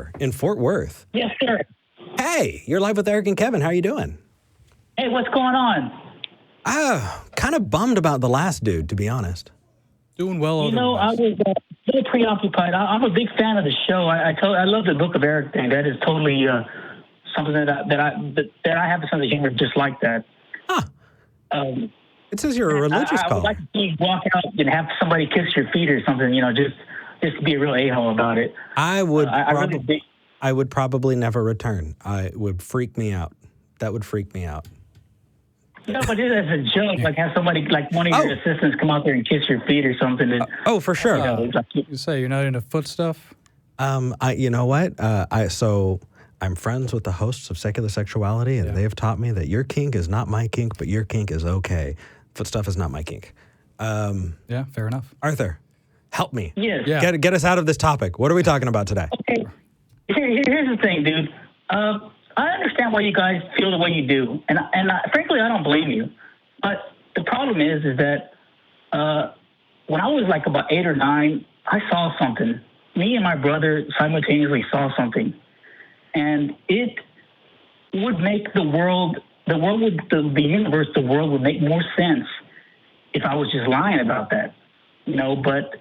Arthur in Fort Worth. Yes, sir. Hey, you're live with Eric and Kevin. How are you doing? Hey, what's going on? Kind of bummed about the last dude, to be honest. Doing well. You know, I was a little preoccupied. I'm a big fan of the show. I love the Book of Eric thing. That is totally something that I have a sense of humor just like that. Huh. It says you're a religious I caller. would like to see you walk out and have somebody kiss your feet or something, just to be a real a-hole about it. I would I would probably never return. It would freak me out. That would freak me out. No, but just as a joke, like have somebody, like one of your assistants come out there and kiss your feet or something. And, for sure. You say you're not into foot stuff? You know what? I'm friends with the hosts of Secular Sexuality, and they have taught me that your kink is not my kink, but your kink is okay. Foot stuff is not my kink. Yeah, fair enough. Arthur, help me. Yes. Yeah. Get us out of this topic. What are we talking about today? Okay. Here's the thing, dude. I understand why you guys feel the way you do, and frankly, I don't blame you. But the problem is that when I was like about 8 or 9, I saw something. Me and my brother simultaneously saw something, and it would make the world would make more sense if I was just lying about that, But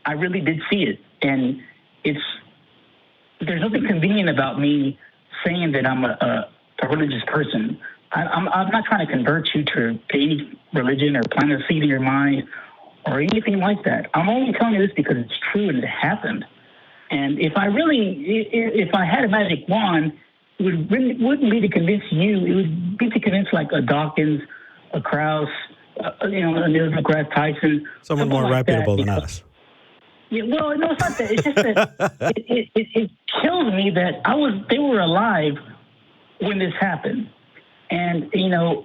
I really did see it, and there's nothing convenient about me saying that I'm a religious person. I'm not trying to convert you to any religion or plant a seed in your mind or anything like that. I'm only telling you this because it's true and it happened. And if I had a magic wand, it wouldn't be to convince you. It would be to convince like a Dawkins, a Krauss, a Neil deGrasse Tyson. Someone more like reputable than us. Yeah, well, no, it's not that. It's just that it kills me that they were alive when this happened. And,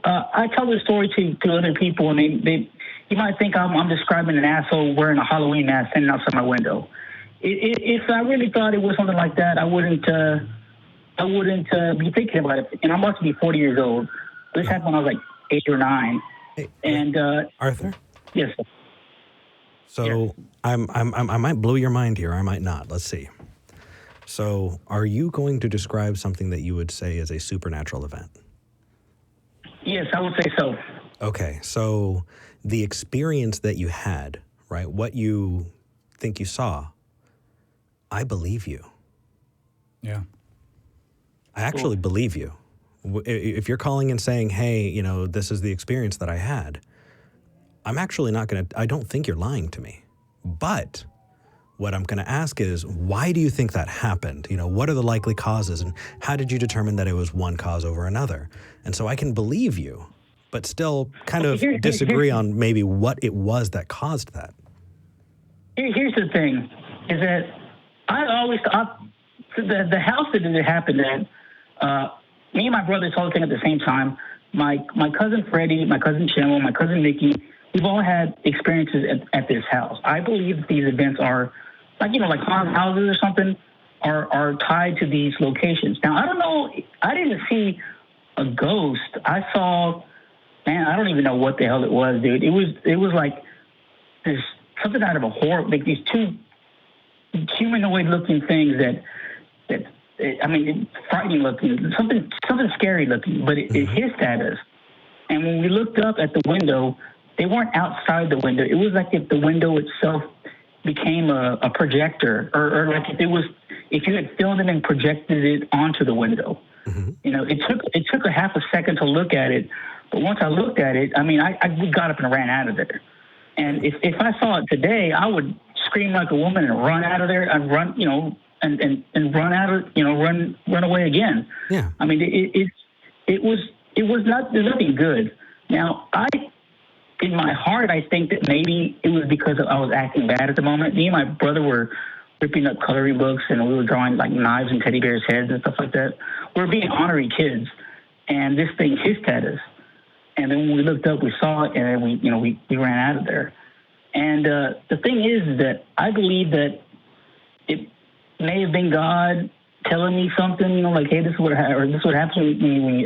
I tell this story to other people, and you might think I'm describing an asshole wearing a Halloween mask standing outside my window. If I really thought it was something like that, I wouldn't be thinking about it. And I'm about to be 40 years old. This happened when I was like 8 or 9. And Arthur? Yes, sir. So I might blow your mind here. I might not. Let's see. So are you going to describe something that you would say is a supernatural event? Yes, I would say so. Okay. So the experience that you had, right, what you think you saw, I believe you. Yeah. I actually believe you. If you're calling and saying, hey, this is the experience that I had, I'm actually not going to, I don't think you're lying to me. But what I'm going to ask is, why do you think that happened? What are the likely causes, and how did you determine that it was one cause over another? And so I can believe you, but still kind of disagree on maybe what it was that caused that. Here's the thing, is that the house that it happened in, me and my brother saw the thing at the same time. My cousin Freddie, my cousin Chimmel, my cousin Mickey, we've all had experiences at this house. I believe that these events are, like haunted houses or something, are tied to these locations. Now, I don't know, I didn't see a ghost. I saw, I don't even know what the hell it was, dude. It was like this, something out of a horror, like these two humanoid-looking things that frightening looking, something scary looking, but it hissed at us. And when we looked up at the window, they weren't outside the window. It was like if the window itself became a projector, or like if you had filmed it and projected it onto the window. Mm-hmm. It took a half a second to look at it, but once I looked at it, I got up and ran out of there. And if I saw it today, I would scream like a woman and run out of there. I'd run, and run out of, run away again. Yeah. It was there's nothing good. Now, in my heart, I think that maybe it was because I was acting bad at the moment. Me and my brother were ripping up coloring books, and we were drawing like knives and teddy bears' heads and stuff like that. We were being honorary kids, and this thing hissed at us. And then when we looked up, we saw it, and then we ran out of there. And the thing is that I believe that it may have been God telling me something, like, hey, this is what happens when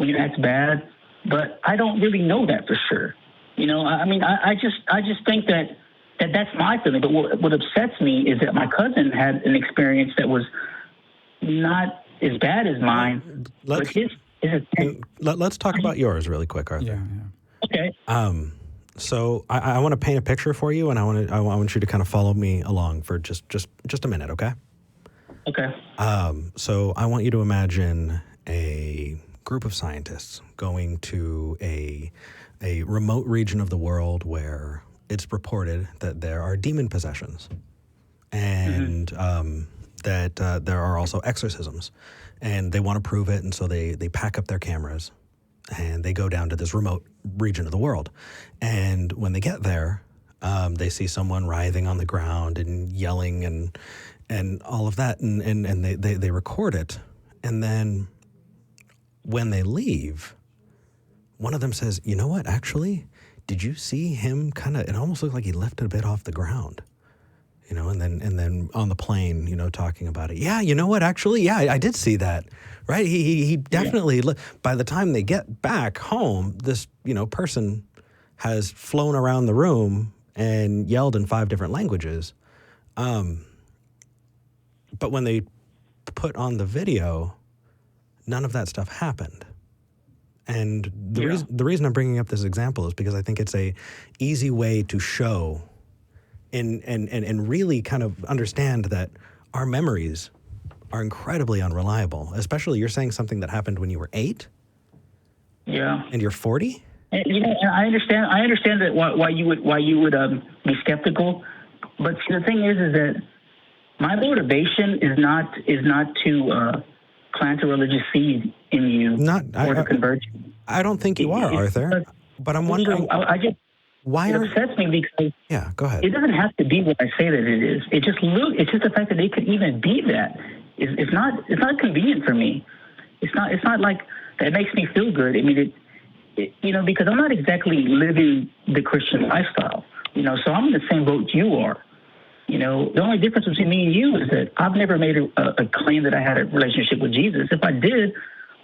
you act bad. But I don't really know that for sure. I just think that that's my feeling. But what upsets me is that my cousin had an experience that was not as bad as mine. Let's talk about yours really quick, Arthur. Yeah. Okay. So I want to paint a picture for you, and I want you to kind of follow me along for just a minute, okay? Okay. So I want you to imagine a group of scientists going to a remote region of the world where it's reported that there are demon possessions, and that there are also exorcisms, and they want to prove it, and so they pack up their cameras, and they go down to this remote region of the world, and when they get there, they see someone writhing on the ground and yelling and all of that, and they record it, and then when they leave, one of them says, "You know what? Actually, did you see him kind of? It almost looked like he lifted a bit off the ground." And then on the plane, talking about it. Yeah, you know what? Actually, yeah, I did see that. Right? He definitely. By the time they get back home, this person has flown around the room and yelled in 5 different languages. But when they put on the video, none of that stuff happened. And the reason I'm bringing up this example is because I think it's a easy way to show and really kind of understand that our memories are incredibly unreliable. Especially, you're saying something that happened when you were 8? Yeah. And you're 40? And, and I understand that why you would be skeptical, but see, the thing is that my motivation is not to plant a religious seed in you to convert you. I don't think you are, Arthur. But I'm wondering, why it upsets me because go ahead. It doesn't have to be what I say that it is. It's just the fact that it could even be that. It's not convenient for me. It's not like that makes me feel good. I mean, because I'm not exactly living the Christian lifestyle. So I'm in the same boat you are. The only difference between me and you is that I've never made a claim that I had a relationship with Jesus. If I did,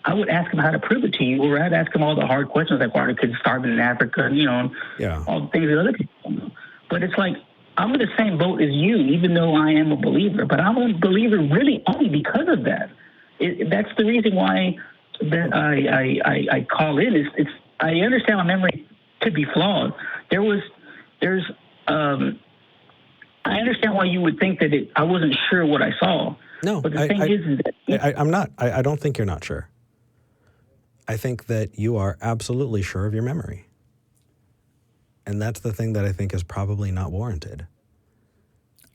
I would ask him how to prove it to you, or I'd ask him all the hard questions like why could starve in Africa, all the things that other people don't know. But it's like I'm in the same boat as you, even though I am a believer. But I'm a believer really only because of that. That's the reason why that I call in. I understand my memory could be flawed. I understand why you would think that I wasn't sure what I saw. No, but the thing is that I'm not. I don't think you're not sure. I think that you are absolutely sure of your memory. And that's the thing that I think is probably not warranted.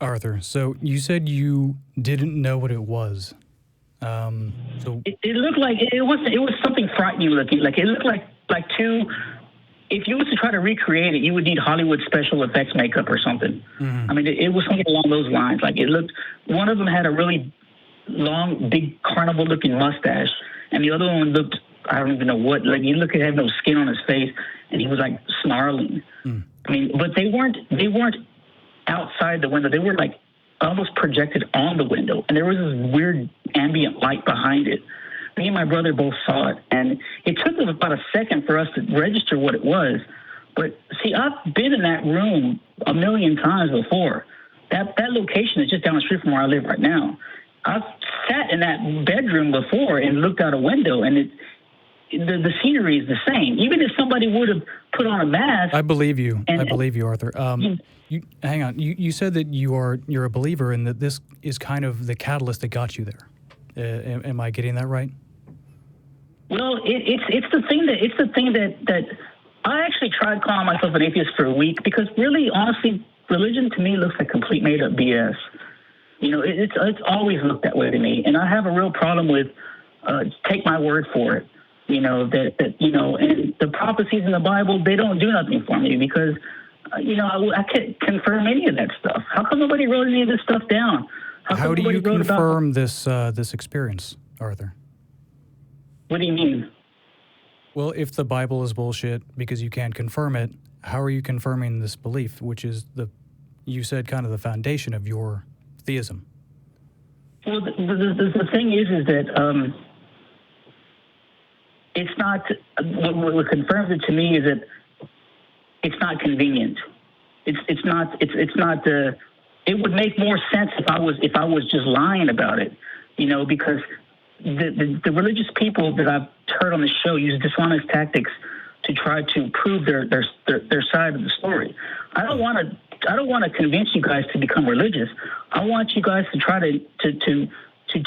Arthur, so you said you didn't know what it was. So it looked like it was something frightening looking. Like it looked like two. If you was to try to recreate it, you would need Hollywood special effects makeup or something. Mm-hmm. I mean, it was something along those lines. Like it looked. One of them had a really long, big carnival-looking mustache, and the other one looked. I don't even know what. Like you look at had no skin on his face, and he was like snarling. Mm. I mean, but they weren't outside the window. They were like almost projected on the window, and there was this weird ambient light behind it. Me and my brother both saw it, and it took us about a second for us to register what it was. But see, I've been in that room a million times before. That location is just down the street from where I live right now. I've sat in that bedroom before and looked out a window, and the scenery is the same. Even if somebody would have put on a mask. I believe you. I believe you, Arthur. Hang on. You said that you're a believer, and that this is kind of the catalyst that got you there. Am I getting that right? Well, it's the thing that I actually tried calling myself an atheist for a week because really, honestly, religion to me looks like complete made up BS. It's always looked that way to me, and I have a real problem with take my word for it. And the prophecies in the Bible, they don't do nothing for me because I can't confirm any of that stuff. How come nobody wrote any of this stuff down? How do you confirm this experience, Arthur? What do you mean? Well, if the Bible is bullshit because you can't confirm it, how are you confirming this belief, which is you said kind of the foundation of your theism? Well, the thing is that it's not. What confirms it to me is that it's not convenient. It's not. It would make more sense if I was just lying about it, because the religious people that I've heard on the show use dishonest tactics to try to prove their side of the story. I don't want to convince you guys to become religious. I want you guys to try to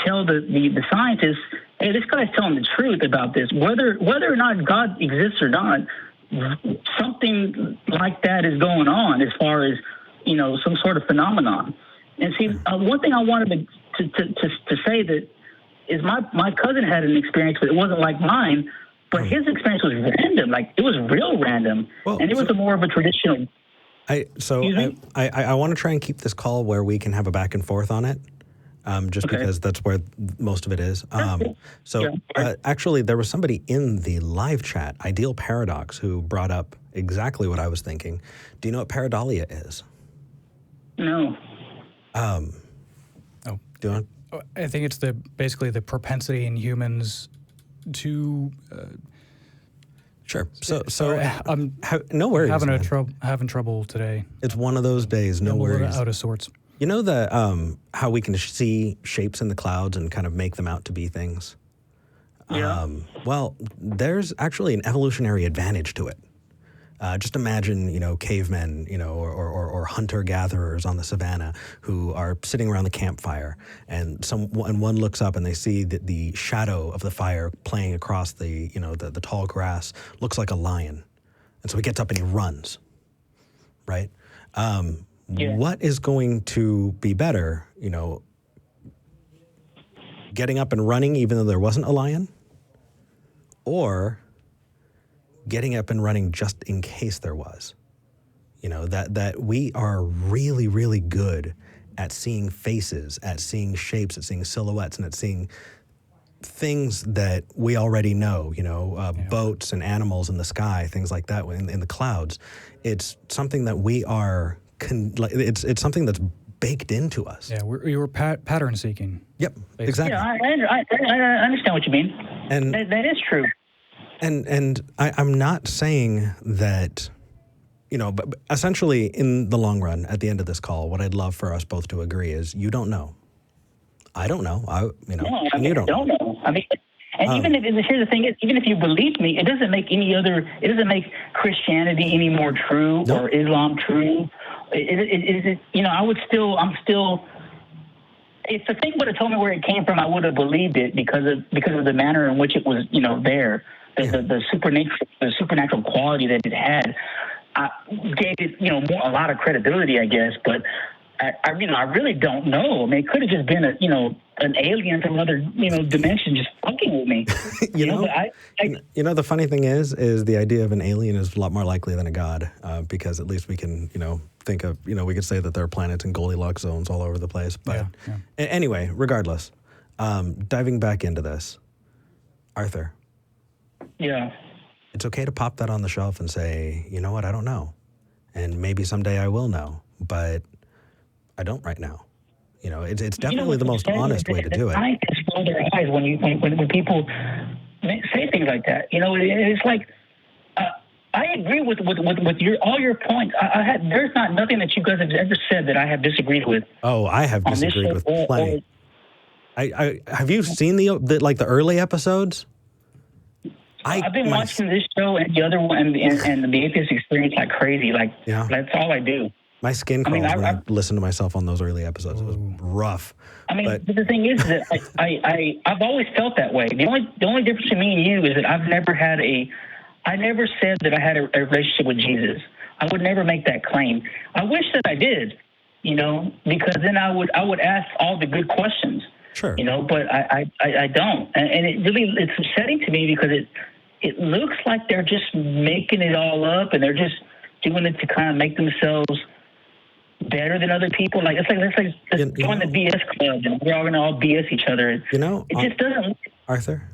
tell the scientists, hey, this guy's telling the truth about this. Whether or not God exists or not, something like that is going on as far as, some sort of phenomenon. And see, one thing I wanted to say that is my cousin had an experience, but it wasn't like mine. But his experience was random, like it was real random, and it was more of a traditional. I want to try and keep this call where we can have a back and forth on it, because that's where most of it is. Actually, there was somebody in the live chat, Ideal Paradox, who brought up exactly what I was thinking. Do you know what pareidolia is? No. Do you want? I think it's basically the propensity in humans to. Sure. So no worries. Having trouble today. It's one of those days. No worries. A little out of sorts. You know the how we can see shapes in the clouds and kind of make them out to be things. Yeah. Well, there's actually an evolutionary advantage to it. Just imagine, cavemen, or hunter-gatherers on the savannah who are sitting around the campfire, and one looks up and they see that the shadow of the fire playing across the tall grass looks like a lion, and so he gets up and he runs. Right? What is going to be better? Getting up and running even though there wasn't a lion, or getting up and running just in case there was. That we are really, really good at seeing faces, at seeing shapes, at seeing silhouettes, and at seeing things that we already know, boats and animals in the sky, things like that in the clouds. It's something that we are, it's something that's baked into us. Yeah, we were pattern seeking. Yep, basically. Exactly. Yeah, I understand what you mean. And that is true. And I'm not saying that, but essentially in the long run, at the end of this call, what I'd love for us both to agree is you don't know. I don't know. And you don't know. I mean, and even if here's the thing is, even if you believe me, it doesn't make Christianity any more true or Islam true. I'm still. If the thing would have told me where it came from, I would have believed it because of the manner in which it was, there. The supernatural quality that it had gave it, a lot of credibility, I guess. But I really don't know. I mean, it could have just been an alien from another, dimension just fucking with me. The funny thing is the idea of an alien is a lot more likely than a god, because at least we can, think of, we could say that there are planets in Goldilocks zones all over the place. But anyway, regardless, diving back into this, Arthur. Yeah. It's okay to pop that on the shelf and say, you know what, I don't know. And maybe someday I will know, but I don't right now. It's definitely the most honest way to do it. Scientists roll their eyes when people say things like that. It's like, I agree with all your points. There's nothing that you guys have ever said that I have disagreed with. Oh, I have disagreed with plenty. I have you seen the early episodes? I've been watching this show and the other one and the Atheist Experience like crazy. That's all I do. My skin crawls when I listen to myself on those early episodes. It was rough. But the thing is that I've always felt that way. The only difference between me and you is that I never said that I had a relationship with Jesus. I would never make that claim. I wish that I did, because then I would ask all the good questions. Sure. But I don't. And it's upsetting to me because it looks like they're just making it all up and they're just doing it to kind of make themselves better than other people. Let's join the BS club and we're all going to all BS each other. It just doesn't. Arthur?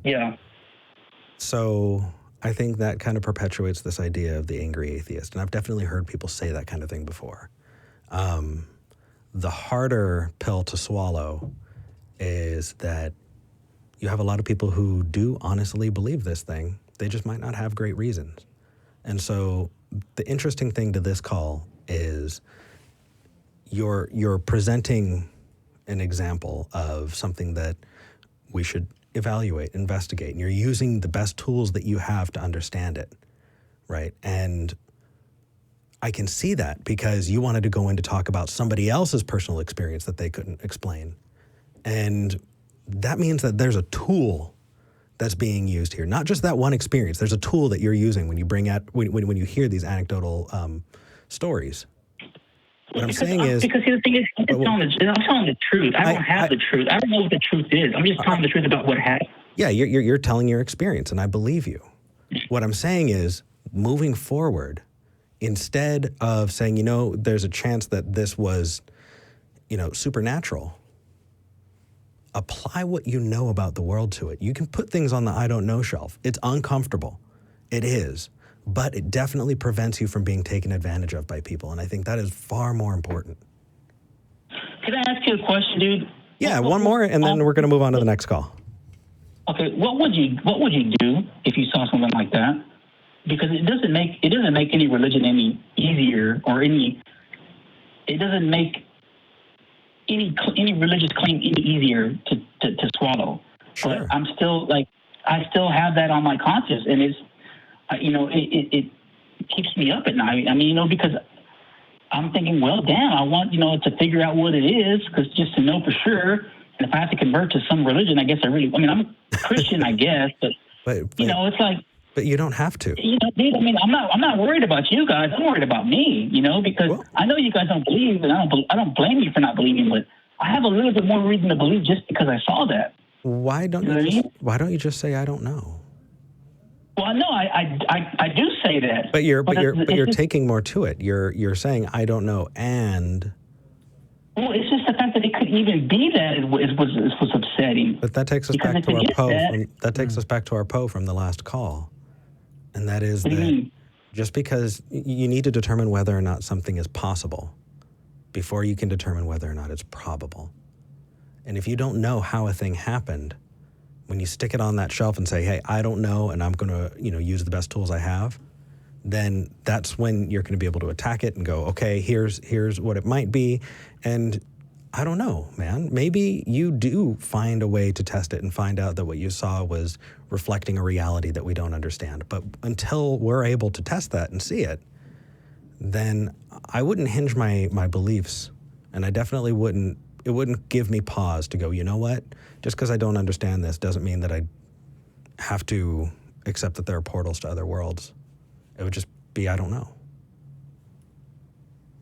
Yeah. So I think that kind of perpetuates this idea of the angry atheist. And I've definitely heard people say that kind of thing before. The harder pill to swallow is that you have a lot of people who do honestly believe this thing. They just might not have great reasons. And so the interesting thing to this call is you're presenting an example of something that we should evaluate, investigate, and you're using the best tools that you have to understand it, right? And I can see that because you wanted to go in to talk about somebody else's personal experience that they couldn't explain. And that means that there's a tool that's being used here, not just that one experience. There's a tool that you're using when you bring out when you hear these anecdotal stories. What I'm saying is, because the thing is, I'm telling the truth. I don't have the truth. I don't know what the truth is. I'm just telling the truth about what happened. Yeah, you're telling your experience, and I believe you. What I'm saying is, moving forward, instead of saying, there's a chance that this was, supernatural, apply what you know about the world to it. You can put things on the I don't know shelf. It's uncomfortable. It is. But it definitely prevents you from being taken advantage of by people. And I think that is far more important. Can I ask you a question, dude? Yeah, one more, and then we're going to move on to the next call. Okay, what would you do if you saw something like that? Because it doesn't make any religion any easier, or it doesn't make any religious claim any easier to swallow. Sure. But I'm still I still have that on my conscience, and it's it keeps me up at night. I mean, because I'm thinking, well, damn, I want to figure out what it is, because just to know for sure. And if I have to convert to some religion, I guess I'm a Christian, I guess, but it's like. But you don't have to. Dude, I'm not worried about you guys. I'm worried about me, because I know you guys don't believe, and I don't blame you for not believing, but I have a little bit more reason to believe just because I saw that. Why don't you just say I don't know? Well, no, I do say that. But you're taking more to it. You're saying I don't know, and. Well, it's just the fact that it could even be that was upsetting. But that takes us back to our Poe. That takes us back to our Poe from the last call. And that is that just because you need to determine whether or not something is possible before you can determine whether or not it's probable. And if you don't know how a thing happened, when you stick it on that shelf and say, hey, I don't know, and I'm going to use the best tools I have, then that's when you're going to be able to attack it and go, okay, here's what it might be. And I don't know, man. Maybe you do find a way to test it and find out that what you saw was reflecting a reality that we don't understand. But until we're able to test that and see it, then I wouldn't hinge my beliefs. And I definitely wouldn't, it wouldn't give me pause to go, you know what? Just because I don't understand this doesn't mean that I have to accept that there are portals to other worlds. It would just be, I don't know.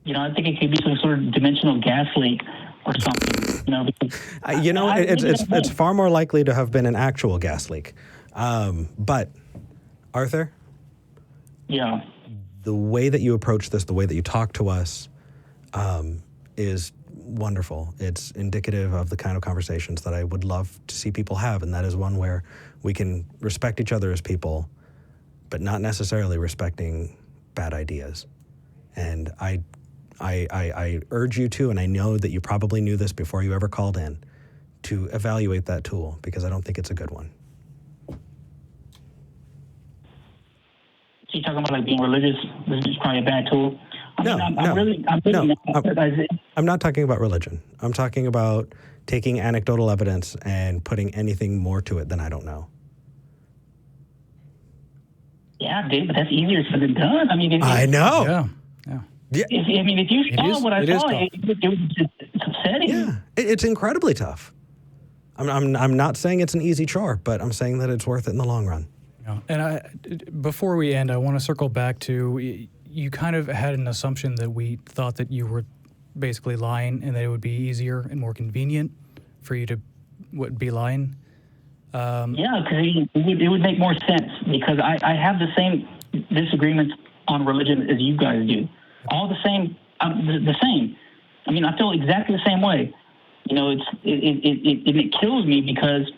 I think it could be some sort of dimensional gas leak or something. It's far more likely to have been an actual gas leak. But Arthur? Yeah. The way that you approach this, the way that you talk to us, is wonderful. It's indicative of the kind of conversations that I would love to see people have, and that is one where we can respect each other as people, but not necessarily respecting bad ideas. And I urge you to, and I know that you probably knew this before you ever called in, to evaluate that tool, because I don't think it's a good one. So you're talking about being religious? This is probably a bad tool? I'm not talking about religion. I'm talking about taking anecdotal evidence and putting anything more to it than I don't know. Yeah, dude, but that's easier said than done. I know. Yeah. If you saw what I saw, it's upsetting. Yeah, it's incredibly tough. I'm not saying it's an easy chore, but I'm saying that it's worth it in the long run. Yeah. And before we end, I want to circle back to, you kind of had an assumption that we thought that you were basically lying and that it would be easier and more convenient for you to be lying. Yeah, because it would make more sense, because I have the same disagreements on religion as you guys do. All the same, the same. I feel exactly the same way. It kills me, because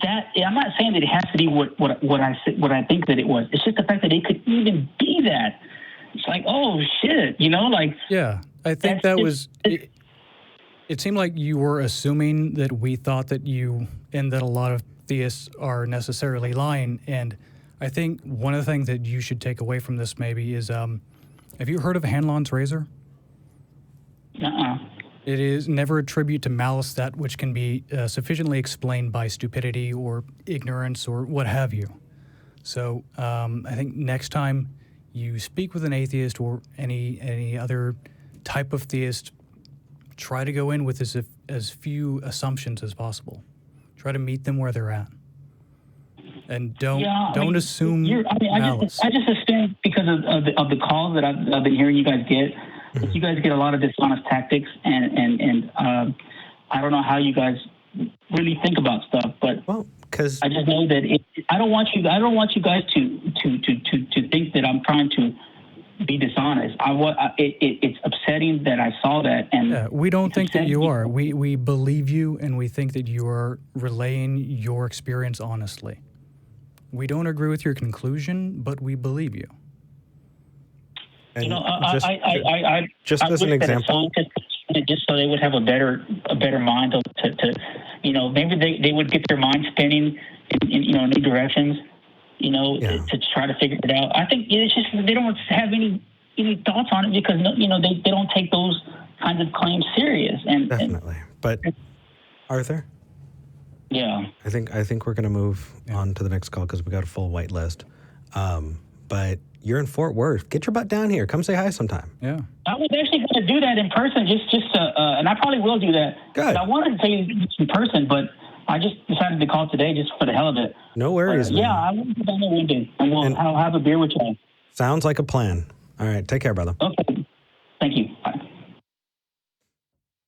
that, I'm not saying that it has to be what I think that it was. It's just the fact that it could even be that. It's like, oh shit, Yeah, I think that was. It seemed like you were assuming that we thought that you, and that a lot of theists are necessarily lying, and I think one of the things that you should take away from this maybe is, have you heard of Hanlon's razor? Uh-uh. It is never attribute to malice that which can be sufficiently explained by stupidity or ignorance or what have you. So I think next time you speak with an atheist or any other type of theist, try to go in with as few assumptions as possible. Try to meet them where they're at, and don't assume malice. I just assume because of the calls that I've been hearing you guys get. You guys get a lot of dishonest tactics, and I don't know how you guys really think about stuff, but because I just know that I don't want you guys to think that I'm trying to be dishonest. It's upsetting that I saw that, and we don't think that you are. We believe you, and we think that you are relaying your experience honestly. We don't agree with your conclusion, but we believe you. And you know, just as an example, just so they would have a better mind to maybe they would get their mind spinning in new directions, to try to figure it out. I think it's just they don't have any thoughts on it because they don't take those kinds of claims serious. And definitely, but Arthur. Yeah. I think we're going to move on to the next call because we got a full white list. But you're in Fort Worth. Get your butt down here. Come say hi sometime. Yeah. I was actually going to do that in person, and I probably will do that. Good. I wanted to say it in person, but I just decided to call today just for the hell of it. No worries, man. Yeah, I will do that one day, and I'll have a beer with you. Sounds like a plan. All right. Take care, brother. Okay. Thank you. Bye.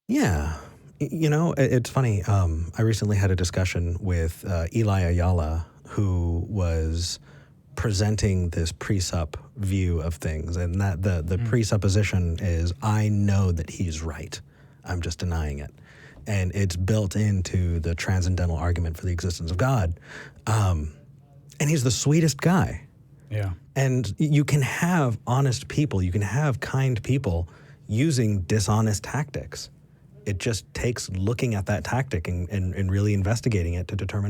Yeah. It's funny. I recently had a discussion with Eli Ayala, who was presenting this presup view of things, and that the presupposition is, I know that he's right. I'm just denying it. And it's built into the transcendental argument for the existence of God. And he's the sweetest guy. Yeah. And you can have honest people, you can have kind people using dishonest tactics. It just takes looking at that tactic and really investigating it to determine